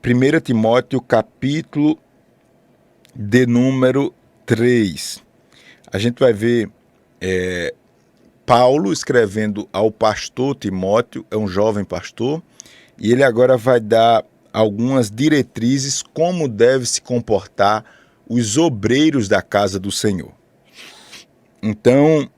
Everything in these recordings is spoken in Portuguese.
1 Timóteo, capítulo de número 3. A gente vai ver Paulo escrevendo ao pastor Timóteo, é um jovem pastor, e ele agora vai dar algumas diretrizes como deve se comportar os obreiros da casa do Senhor. Então,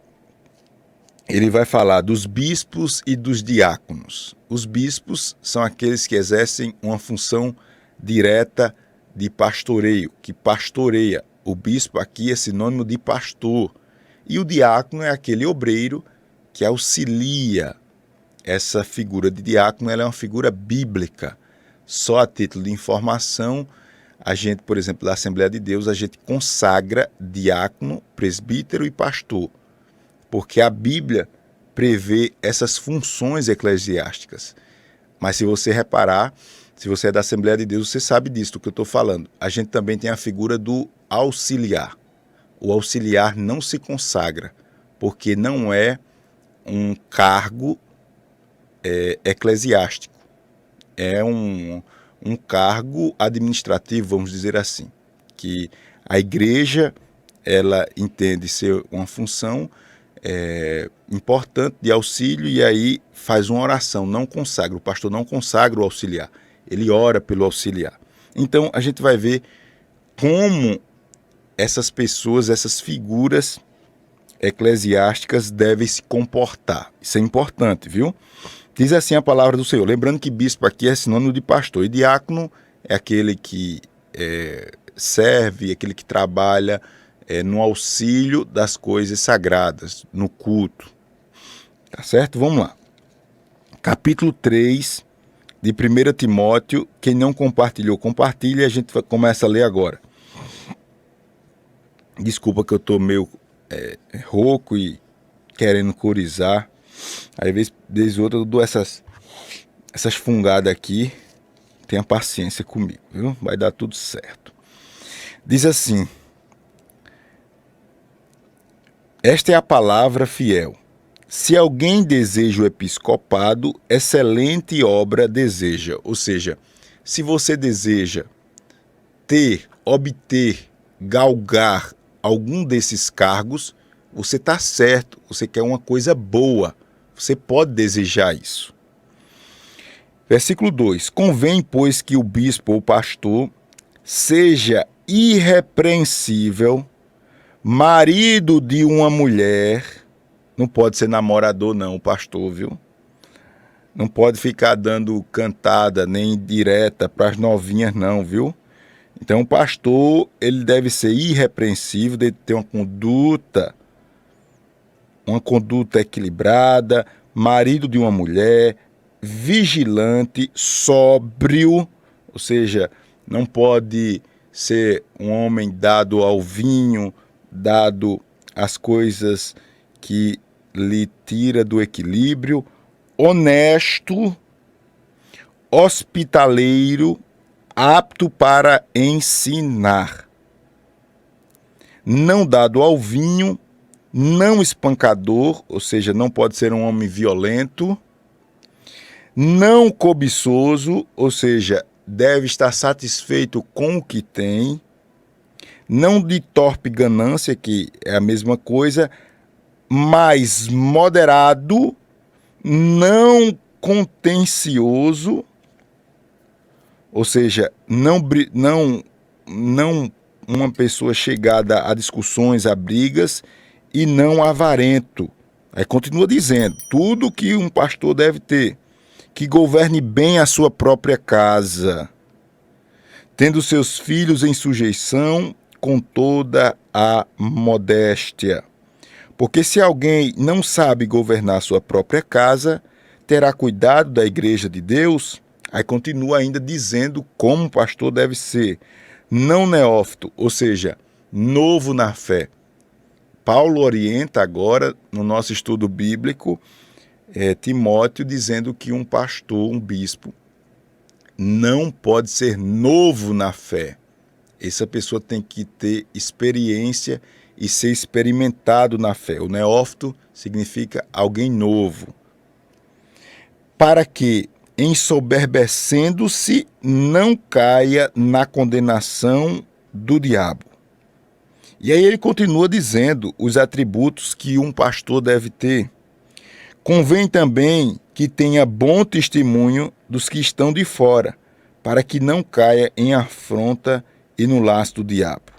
ele vai falar dos bispos e dos diáconos. Os bispos são aqueles que exercem uma função direta de pastoreio, que pastoreia. O bispo aqui é sinônimo de pastor. E o diácono é aquele obreiro que auxilia. Essa figura de diácono ela é uma figura bíblica. Só a título de informação, a gente, por exemplo, da Assembleia de Deus, a gente consagra diácono, presbítero e pastor. Porque a Bíblia prevê essas funções eclesiásticas. Mas se você reparar, se você é da Assembleia de Deus, você sabe disso do que eu estou falando. A gente também tem a figura do auxiliar. O auxiliar não se consagra, porque não é um cargo eclesiástico. É um cargo administrativo, vamos dizer assim, que a igreja ela entende ser uma função importante de auxílio e aí faz uma oração, não consagra. O pastor não consagra o auxiliar, ele ora pelo auxiliar. Então a gente vai ver como essas pessoas, essas figuras eclesiásticas devem se comportar. Isso é importante, viu? Diz assim a palavra do Senhor. Lembrando que bispo aqui é sinônimo de pastor e diácono é aquele que serve, aquele que trabalha no auxílio das coisas sagradas, no culto. Tá certo? Vamos lá. Capítulo 3 de 1 Timóteo. Quem não compartilhou, compartilha e a gente começa a ler agora. Desculpa que eu estou meio rouco e querendo corizar. Aí, vez ou outra, eu dou essas fungadas aqui. Tenha paciência comigo, viu? Vai dar tudo certo. Diz assim: esta é a palavra fiel. Se alguém deseja o episcopado, excelente obra deseja. Ou seja, se você deseja obter, galgar algum desses cargos, você está certo, você quer uma coisa boa, você pode desejar isso. Versículo 2: convém, pois, que o bispo ou pastor seja irrepreensível, marido de uma mulher, não pode ser namorador não, o pastor, viu? Não pode ficar dando cantada nem direta para as novinhas não, viu? Então o pastor, ele deve ser irrepreensível, deve ter uma conduta equilibrada, marido de uma mulher, vigilante, sóbrio, ou seja, não pode ser um homem dado ao vinho, dado às coisas que lhe tira do equilíbrio, honesto, hospitaleiro, apto para ensinar, não dado ao vinho, não espancador, ou seja, não pode ser um homem violento, não cobiçoso, ou seja, deve estar satisfeito com o que tem, não de torpe ganância, que é a mesma coisa, mas moderado, não contencioso, ou seja, não uma pessoa chegada a discussões, a brigas, e não avarento. Aí continua dizendo, tudo que um pastor deve ter, que governe bem a sua própria casa, tendo seus filhos em sujeição com toda a modéstia. Porque se alguém não sabe governar sua própria casa, terá cuidado da igreja de Deus. Aí continua ainda dizendo como o pastor deve ser, não neófito, ou seja, novo na fé. Paulo orienta agora, no nosso estudo bíblico, Timóteo, dizendo que um pastor, um bispo, não pode ser novo na fé. Essa pessoa tem que ter experiência e ser experimentado na fé. O neófito significa alguém novo. Para que ensoberbecendo-se, não caia na condenação do diabo. E aí ele continua dizendo os atributos que um pastor deve ter. Convém também que tenha bom testemunho dos que estão de fora, para que não caia em afronta e no laço do diabo.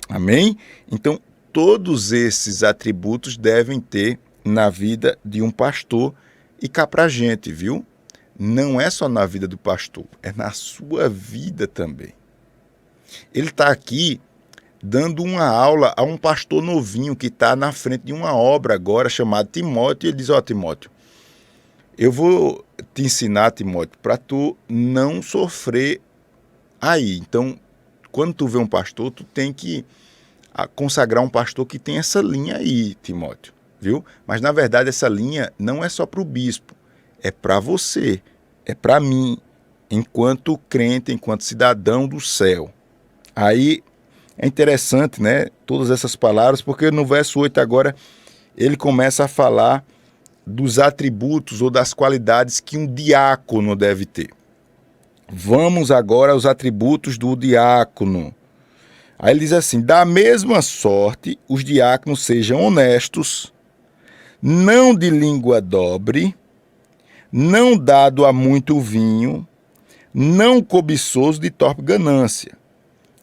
Amém? Então, todos esses atributos devem ter na vida de um pastor. E cá pra gente, viu? Não é só na vida do pastor, é na sua vida também. Ele está aqui dando uma aula a um pastor novinho que está na frente de uma obra agora chamada Timóteo. E ele diz: ó, Timóteo, eu vou te ensinar, Timóteo, para tu não sofrer aí. Então, quando tu vê um pastor, tu tem que consagrar um pastor que tem essa linha aí, Timóteo, viu? Mas, na verdade, essa linha não é só para o bispo, é para você, é para mim, enquanto crente, enquanto cidadão do céu. Aí é interessante, né, todas essas palavras, porque no verso 8 agora ele começa a falar dos atributos ou das qualidades que um diácono deve ter. Vamos agora aos atributos do diácono. Aí ele diz assim: da mesma sorte, os diáconos sejam honestos, não de língua dobre, não dado a muito vinho, não cobiçoso de torpe ganância,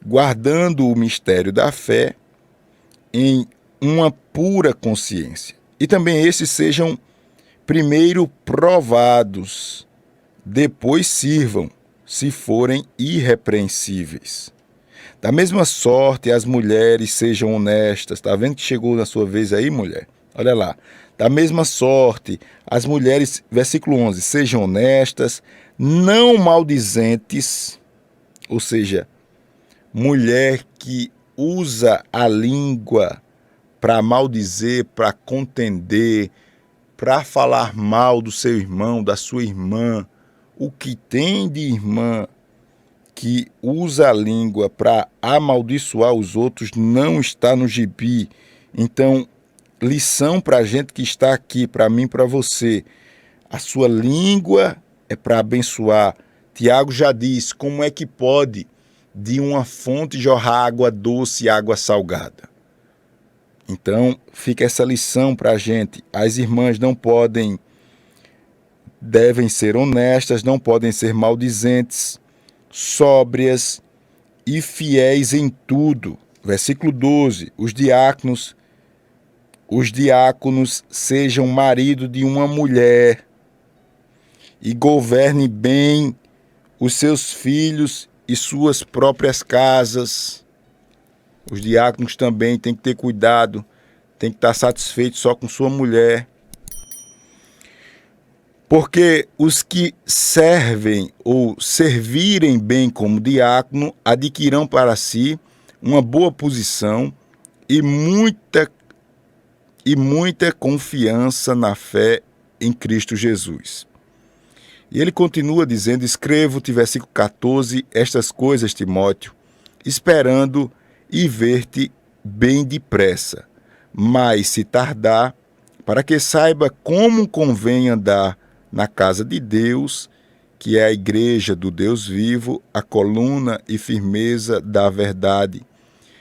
guardando o mistério da fé em uma pura consciência. E também esses sejam primeiro provados, depois sirvam, se forem irrepreensíveis. Da mesma sorte, as mulheres sejam honestas. Está vendo que chegou na sua vez aí, mulher? Olha lá. Da mesma sorte, as mulheres, versículo 11, sejam honestas, não maldizentes, ou seja, mulher que usa a língua para maldizer, para contender, para falar mal do seu irmão, da sua irmã. O que tem de irmã que usa a língua para amaldiçoar os outros não está no gibi. Então, lição para a gente que está aqui, para mim e para você. A sua língua é para abençoar. Tiago já diz: como é que pode de uma fonte jorrar água doce e água salgada? Então, fica essa lição para a gente. As irmãs devem ser honestas, não podem ser maldizentes, sóbrias e fiéis em tudo. Versículo 12, os diáconos sejam marido de uma mulher e governem bem os seus filhos e suas próprias casas. Os diáconos também têm que ter cuidado, têm que estar satisfeitos só com sua mulher. Porque os que servem ou servirem bem como diácono adquirirão para si uma boa posição e muita confiança na fé em Cristo Jesus. E ele continua dizendo: escrevo-te, versículo 14, estas coisas, Timóteo, esperando e ver-te bem depressa, mas se tardar, para que saiba como convém andar na casa de Deus, que é a igreja do Deus vivo, a coluna e firmeza da verdade.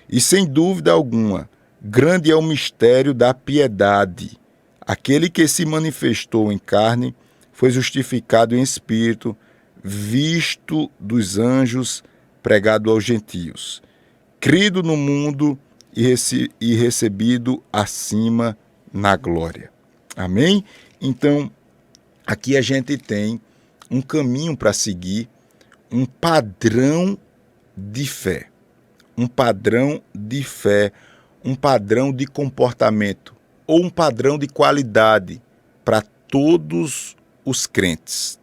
E sem dúvida alguma, grande é o mistério da piedade. Aquele que se manifestou em carne foi justificado em espírito, visto dos anjos, pregado aos gentios, crido no mundo e recebido acima na glória. Amém? Então, aqui a gente tem um caminho para seguir, um padrão de fé, um padrão de comportamento ou um padrão de qualidade para todos os crentes.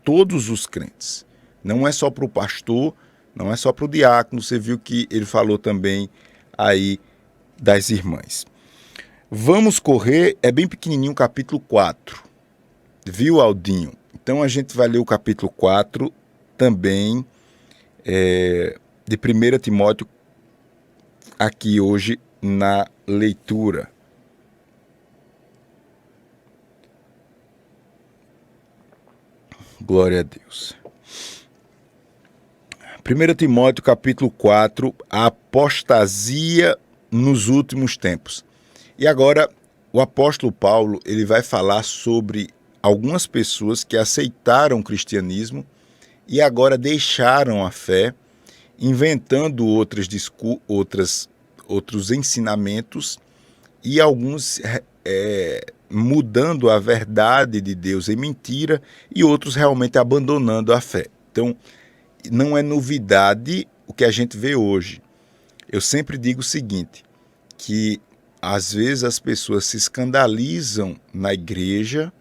Todos os crentes. Não é só para o pastor, não é só para o diácono. Você viu que ele falou também aí das irmãs. Vamos correr, é bem pequenininho o capítulo 4. Viu, Aldinho? Então a gente vai ler o capítulo 4 também de 1 Timóteo aqui hoje na leitura. Glória a Deus. 1 Timóteo capítulo 4, a apostasia nos últimos tempos. E agora o apóstolo Paulo ele vai falar sobre algumas pessoas que aceitaram o cristianismo e agora deixaram a fé, inventando outros ensinamentos e alguns mudando a verdade de Deus em mentira e outros realmente abandonando a fé. Então, não é novidade o que a gente vê hoje. Eu sempre digo o seguinte, que às vezes as pessoas se escandalizam na igreja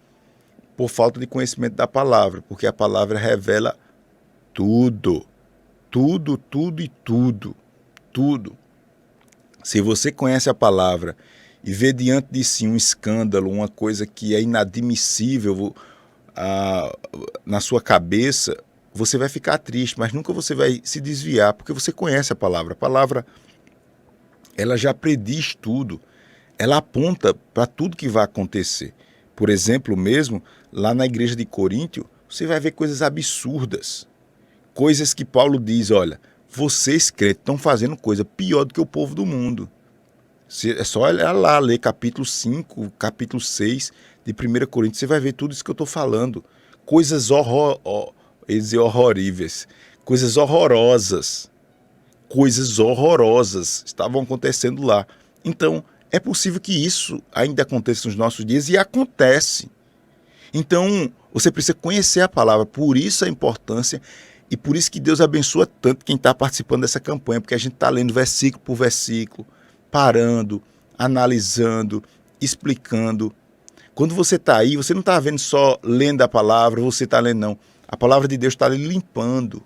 por falta de conhecimento da palavra, porque a palavra revela tudo, tudo, tudo e tudo, tudo. Se você conhece a palavra e vê diante de si um escândalo, uma coisa que é inadmissível na sua cabeça, você vai ficar triste, mas nunca você vai se desviar, porque você conhece a palavra. A palavra, ela já prediz tudo, ela aponta para tudo que vai acontecer. Por exemplo, mesmo, lá na igreja de Coríntio, você vai ver coisas absurdas, coisas que Paulo diz, olha, vocês crentes estão fazendo coisa pior do que o povo do mundo. É só olhar lá, ler capítulo 5, capítulo 6 de 1 Coríntios, você vai ver tudo isso que eu estou falando. Coisas horroríveis, coisas horrorosas estavam acontecendo lá. Então, é possível que isso ainda aconteça nos nossos dias e acontece. Então, você precisa conhecer a palavra, por isso a importância e por isso que Deus abençoa tanto quem está participando dessa campanha, porque a gente está lendo versículo por versículo, parando, analisando, explicando. Quando você está aí, você não está vendo só lendo a palavra, você está lendo não. A palavra de Deus está lhe limpando,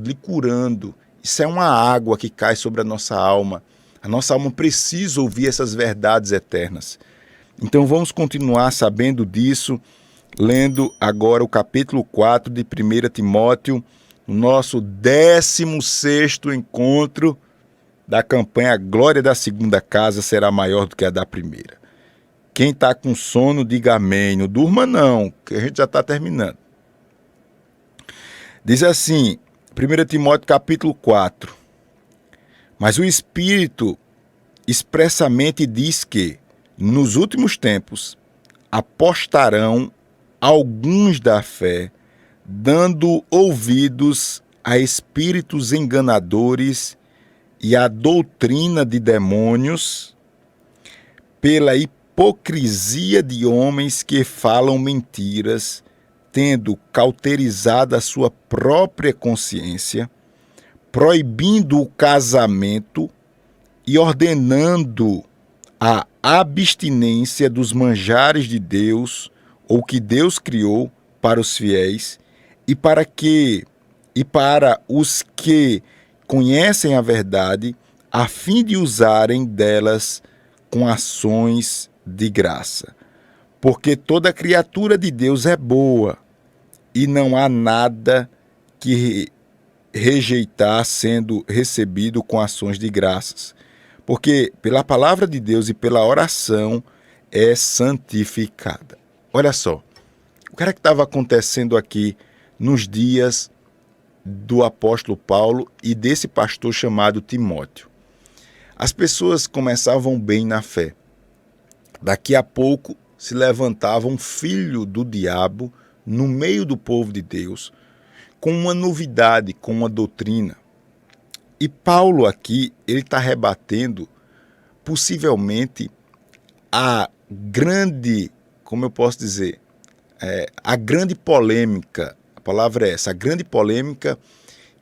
lhe curando. Isso é uma água que cai sobre a nossa alma. A nossa alma precisa ouvir essas verdades eternas. Então vamos continuar sabendo disso, lendo agora o capítulo 4 de 1 Timóteo, o nosso 16º encontro da campanha A Glória da Segunda Casa será maior do que a da primeira. Quem está com sono, diga amém. Não durma não, que a gente já está terminando. Diz assim, 1 Timóteo capítulo 4. Mas o Espírito expressamente diz que, nos últimos tempos, apostarão alguns da fé, dando ouvidos a espíritos enganadores e a doutrina de demônios, pela hipocrisia de homens que falam mentiras, tendo cauterizado a sua própria consciência, proibindo o casamento e ordenando a abstinência dos manjares de Deus, ou que Deus criou para os fiéis, e para os que conhecem a verdade, a fim de usarem delas com ações de graça. Porque toda criatura de Deus é boa, e não há nada que rejeitar sendo recebido com ações de graças. Porque pela palavra de Deus e pela oração é santificada. Olha só, o que era que estava acontecendo aqui nos dias do apóstolo Paulo e desse pastor chamado Timóteo? As pessoas começavam bem na fé. Daqui a pouco se levantava um filho do diabo no meio do povo de Deus, com uma novidade, com uma doutrina. E Paulo aqui, ele está rebatendo possivelmente a grande, como eu posso dizer, a grande polêmica, a palavra é essa, a grande polêmica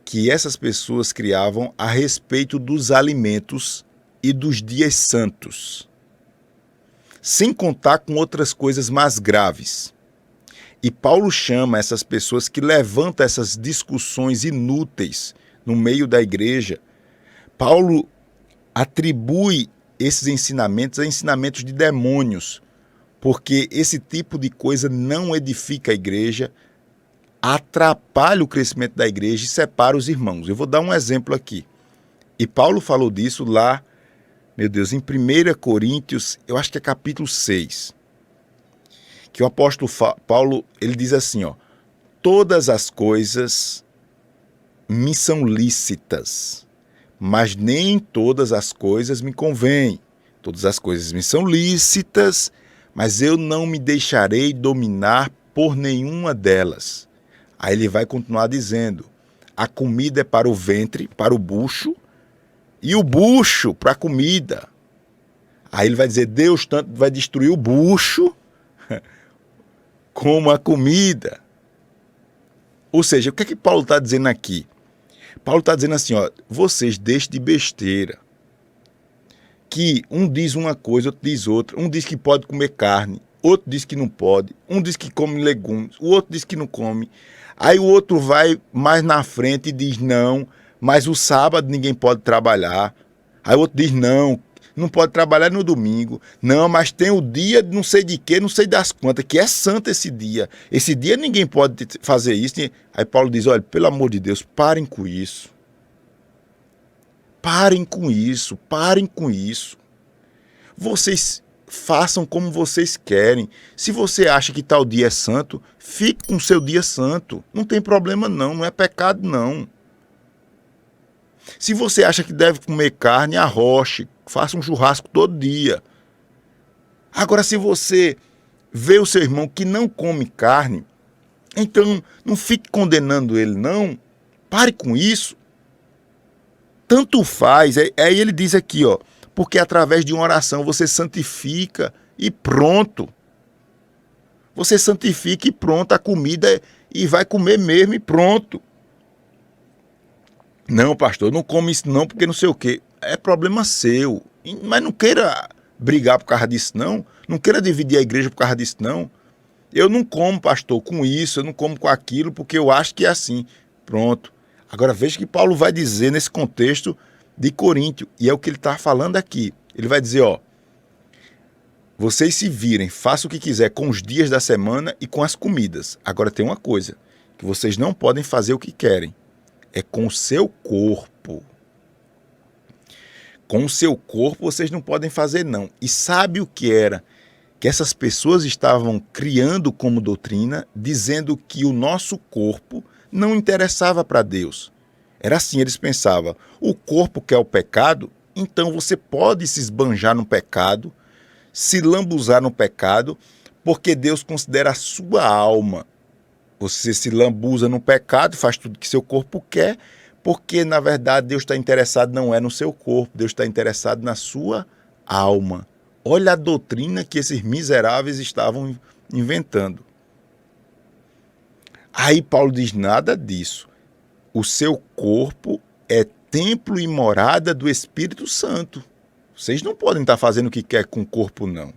que essas pessoas criavam a respeito dos alimentos e dos dias santos, sem contar com outras coisas mais graves. E Paulo chama essas pessoas que levantam essas discussões inúteis no meio da igreja. Paulo atribui esses ensinamentos a ensinamentos de demônios, porque esse tipo de coisa não edifica a igreja, atrapalha o crescimento da igreja e separa os irmãos. Eu vou dar um exemplo aqui. E Paulo falou disso lá, meu Deus, em 1 Coríntios, eu acho que é capítulo 6. que o apóstolo Paulo, ele diz assim, ó, todas as coisas me são lícitas, mas nem todas as coisas me convêm. Todas as coisas me são lícitas, mas eu não me deixarei dominar por nenhuma delas. Aí ele vai continuar dizendo, a comida é para o ventre, para o bucho, e o bucho para a comida. Aí ele vai dizer, Deus tanto vai destruir o bucho como a comida. Ou seja, o que é que Paulo está dizendo aqui? Paulo está dizendo assim, ó, vocês deixem de besteira. Que um diz uma coisa, outro diz outra. Um diz que pode comer carne, outro diz que não pode. Um diz que come legumes, o outro diz que não come. Aí o outro vai mais na frente e diz não, mas o sábado ninguém pode trabalhar. Aí o outro diz não pode trabalhar no domingo. Não, mas tem o dia não sei de quê, não sei das quantas, que é santo esse dia. Esse dia ninguém pode fazer isso. Aí Paulo diz, olha, pelo amor de Deus, parem com isso. Parem com isso, parem com isso. Vocês façam como vocês querem. Se você acha que tal dia é santo, fique com o seu dia santo. Não tem problema não, não é pecado não. Se você acha que deve comer carne, arroche, faça um churrasco todo dia. Agora, se você vê o seu irmão que não come carne, então não fique condenando ele não. Pare com isso. Tanto faz. Aí ele diz aqui, ó, porque através de uma oração você santifica e pronto. Você santifica e pronto a comida e vai comer mesmo e pronto. Não, pastor, não come isso não, porque não sei o quê. É problema seu. Mas não queira brigar por causa disso, não. Não queira dividir a igreja por causa disso, não. Eu não como, pastor, com isso, eu não como com aquilo, porque eu acho que é assim. Pronto. Agora veja o que Paulo vai dizer nesse contexto de Coríntio, e é o que ele está falando aqui. Ele vai dizer, ó, vocês se virem, façam o que quiser com os dias da semana e com as comidas. Agora tem uma coisa, que vocês não podem fazer o que querem. É com o seu corpo. Com o seu corpo vocês não podem fazer não. E sabe o que era? Que essas pessoas estavam criando como doutrina, dizendo que o nosso corpo não interessava para Deus. Era assim, eles pensavam, o corpo quer o pecado, então você pode se esbanjar no pecado, se lambuzar no pecado, porque Deus considera a sua alma. Você se lambuza no pecado, faz tudo que seu corpo quer, porque na verdade Deus está interessado não é no seu corpo, Deus está interessado na sua alma. Olha a doutrina que esses miseráveis estavam inventando. Aí Paulo diz nada disso. O seu corpo é templo e morada do Espírito Santo. Vocês não podem estar fazendo o que quer com o corpo, não.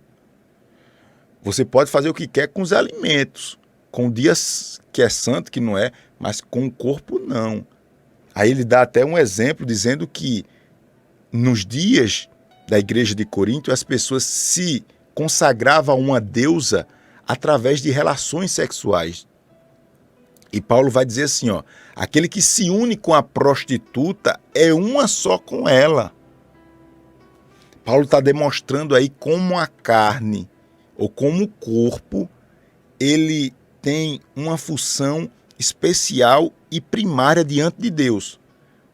Você pode fazer o que quer com os alimentos. Com dias que é santo, que não é, mas com o corpo não. Aí ele dá até um exemplo dizendo que nos dias da igreja de Corinto as pessoas se consagravam a uma deusa através de relações sexuais. E Paulo vai dizer assim, ó, aquele que se une com a prostituta é uma só com ela. Paulo está demonstrando aí como a carne ou como o corpo, ele tem uma função especial e primária diante de Deus.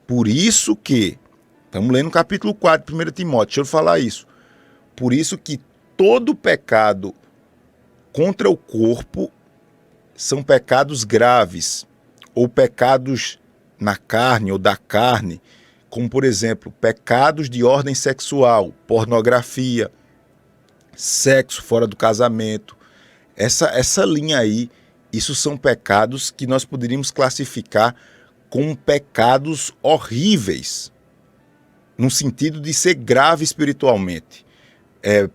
Por isso que, estamos lendo no capítulo 4, 1 Timóteo, deixa eu falar isso. Por isso que todo pecado contra o corpo são pecados graves, ou pecados na carne ou da carne, como por exemplo, pecados de ordem sexual, pornografia, sexo fora do casamento. Essa linha aí, isso são pecados que nós poderíamos classificar como pecados horríveis, no sentido de ser grave espiritualmente.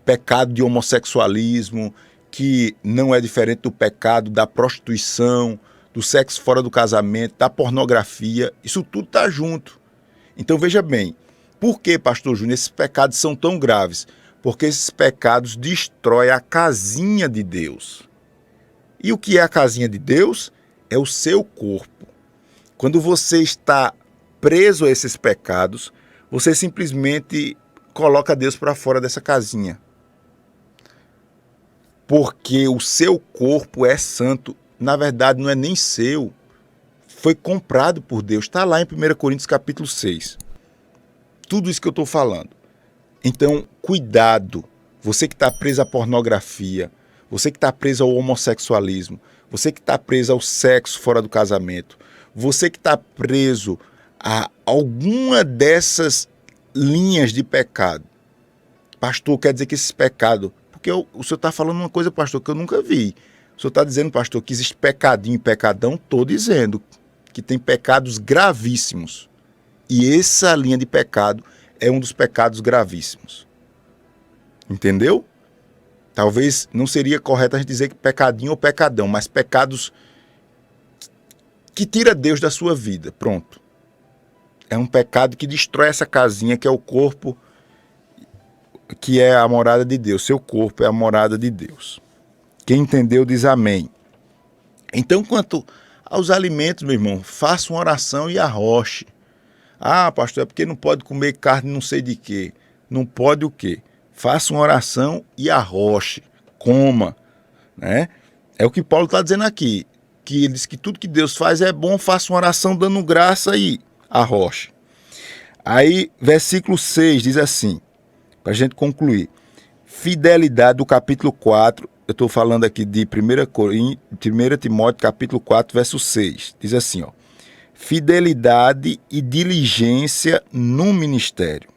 Pecado de homossexualismo, que não é diferente do pecado da prostituição, do sexo fora do casamento, da pornografia, isso tudo está junto. Então veja bem, por que, pastor Júnior, esses pecados são tão graves? Porque esses pecados destroem a casinha de Deus. E o que é a casinha de Deus? É o seu corpo. Quando você está preso a esses pecados, você simplesmente coloca Deus para fora dessa casinha. porque o seu corpo é santo. Na verdade, não é nem seu. Foi comprado por Deus. Está lá em 1 Coríntios capítulo 6. Tudo isso que eu estou falando. Então, cuidado. Você que está preso à pornografia, você que está preso ao homossexualismo, você que está preso ao sexo fora do casamento, você que está preso a alguma dessas linhas de pecado. Pastor, quer dizer que esses pecados... Porque o senhor está falando uma coisa, pastor, que eu nunca vi. O senhor está dizendo, pastor, que existe pecadinho e pecadão? Estou dizendo que tem pecados gravíssimos. E essa linha de pecado é um dos pecados gravíssimos. Entendeu? Talvez não seria correto a gente dizer que pecadinho ou pecadão, mas pecados que tira Deus da sua vida. Pronto. É um pecado que destrói essa casinha que é o corpo, que é a morada de Deus. Seu corpo é a morada de Deus. Quem entendeu diz amém. Então, quanto aos alimentos, meu irmão, faça uma oração e arroche. Ah, pastor, é porque não pode comer carne não sei de quê. Não pode o quê? Faça uma oração e arroche. Coma. Né? É o que Paulo está dizendo aqui. Que ele diz que tudo que Deus faz é bom, faça uma oração dando graça e arroche. Aí, versículo 6 diz assim, para a gente concluir. Fidelidade do capítulo 4, eu estou falando aqui de 1 Timóteo capítulo 4, verso 6. Diz assim, ó. Fidelidade e diligência no ministério.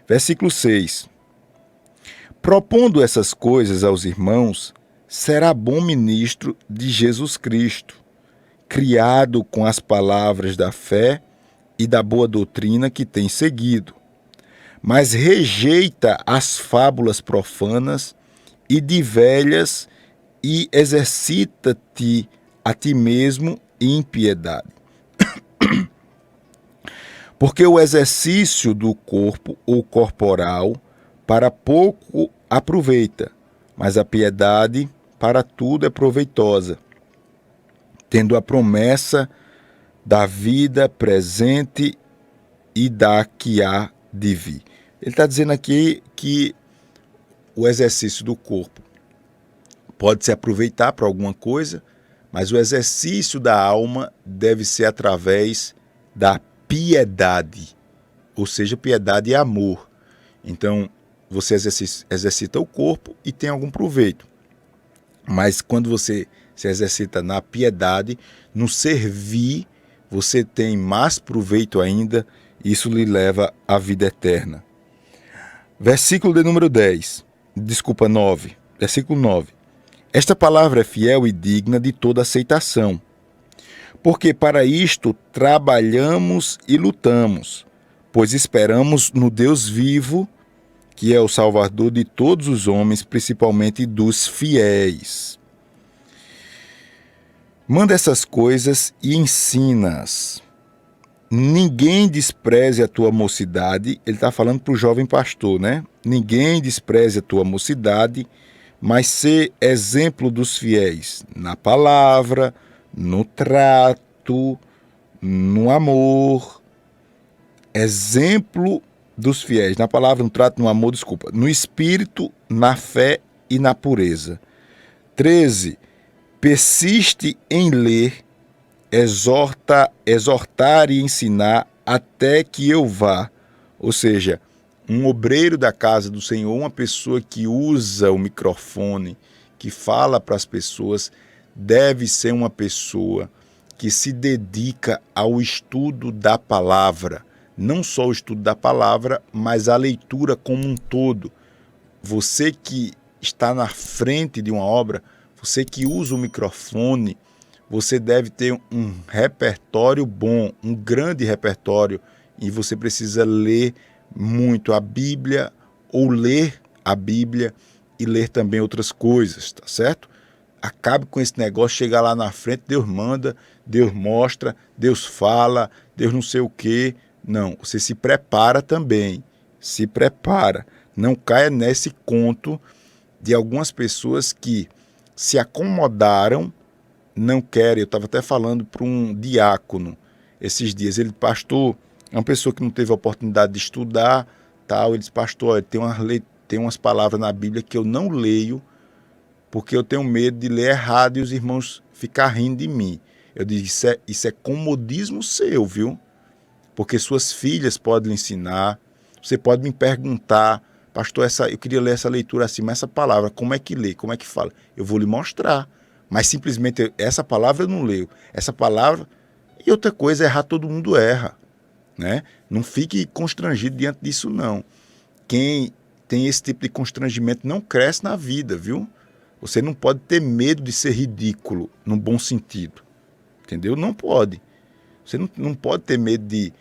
Versículo 6. Propondo essas coisas aos irmãos, será bom ministro de Jesus Cristo, criado com as palavras da fé e da boa doutrina que tem seguido, mas rejeita as fábulas profanas e de velhas e exercita-te a ti mesmo em piedade. Porque o exercício do corpo ou corporal para pouco aproveita, mas a piedade para tudo é proveitosa, tendo a promessa da vida presente e da que há de vir. Ele está dizendo aqui que o exercício do corpo pode se aproveitar para alguma coisa, mas o exercício da alma deve ser através da piedade, ou seja, piedade é amor. Então, você exercita o corpo e tem algum proveito. Mas quando você se exercita na piedade, no servir, você tem mais proveito ainda, e isso lhe leva à vida eterna. Versículo de número 9. Versículo 9. Esta palavra é fiel e digna de toda aceitação, porque para isto trabalhamos e lutamos, pois esperamos no Deus vivo, que é o Salvador de todos os homens, principalmente dos fiéis. Manda essas coisas e ensina-as. Ninguém despreze a tua mocidade. Ele está falando para o jovem pastor, né? Ninguém despreze a tua mocidade, mas sê exemplo dos fiéis na palavra, no trato, no amor. Exemplo dos fiéis na palavra, no trato, no amor, no espírito, na fé e na pureza. 13. Persiste em ler, exortar e ensinar até que eu vá. Ou seja, um obreiro da casa do Senhor, uma pessoa que usa o microfone, que fala para as pessoas, deve ser uma pessoa que se dedica ao estudo da palavra. Não só o estudo da palavra, mas a leitura como um todo. Você que está na frente de uma obra, você que usa o microfone, você deve ter um repertório bom, um grande repertório, e você precisa ler muito a Bíblia, ou ler a Bíblia e ler também outras coisas, tá certo? Acabe com esse negócio, chegar lá na frente, Deus manda, Deus mostra, Deus fala, Deus não sei o quê. Não, você se prepara também, se prepara. Não caia nesse conto de algumas pessoas que se acomodaram, não querem. Eu estava até falando para um diácono esses dias, ele, pastor, é uma pessoa que não teve a oportunidade de estudar, tal. Ele disse, pastor, olha, tem umas palavras na Bíblia que eu não leio porque eu tenho medo de ler errado e os irmãos ficar rindo de mim. Eu digo, isso é comodismo seu, viu? Porque suas filhas podem lhe ensinar. Você pode me perguntar, pastor, eu queria ler essa leitura assim, mas essa palavra, como é que lê? Como é que fala? Eu vou lhe mostrar. Mas simplesmente, essa palavra eu não leio. Essa palavra... E outra coisa, errar todo mundo erra, né? Não fique constrangido diante disso, não. Quem tem esse tipo de constrangimento não cresce na vida, viu? Você não pode ter medo de ser ridículo, num bom sentido. Entendeu? Não pode. Você não pode ter medo de...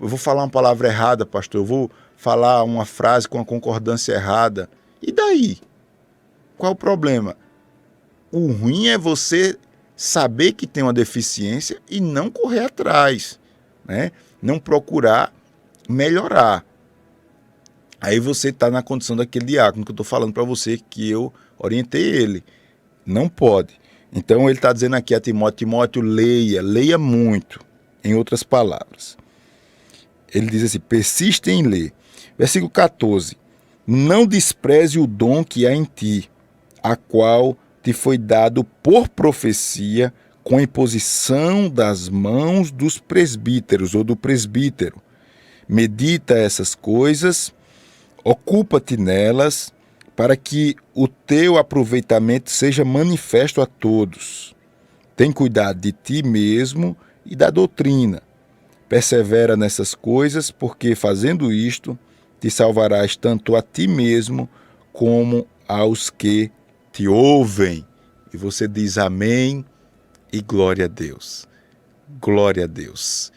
eu vou falar uma palavra errada, pastor. Eu vou falar uma frase com a concordância errada. E daí? Qual o problema? O ruim é você saber que tem uma deficiência e não correr atrás, né? Não procurar melhorar. Aí você está na condição daquele diácono que eu estou falando para você, que eu orientei ele. Não pode. Então ele está dizendo aqui a Timóteo, leia muito. Em outras palavras. Ele diz assim, persiste em ler. Versículo 14. Não despreze o dom que há em ti, a qual te foi dado por profecia com a imposição das mãos dos presbíteros ou do presbítero. Medita essas coisas, ocupa-te nelas, para que o teu aproveitamento seja manifesto a todos. Tem cuidado de ti mesmo e da doutrina. Persevera nessas coisas, porque fazendo isto, te salvarás tanto a ti mesmo como aos que te ouvem. E você diz amém e glória a Deus. Glória a Deus.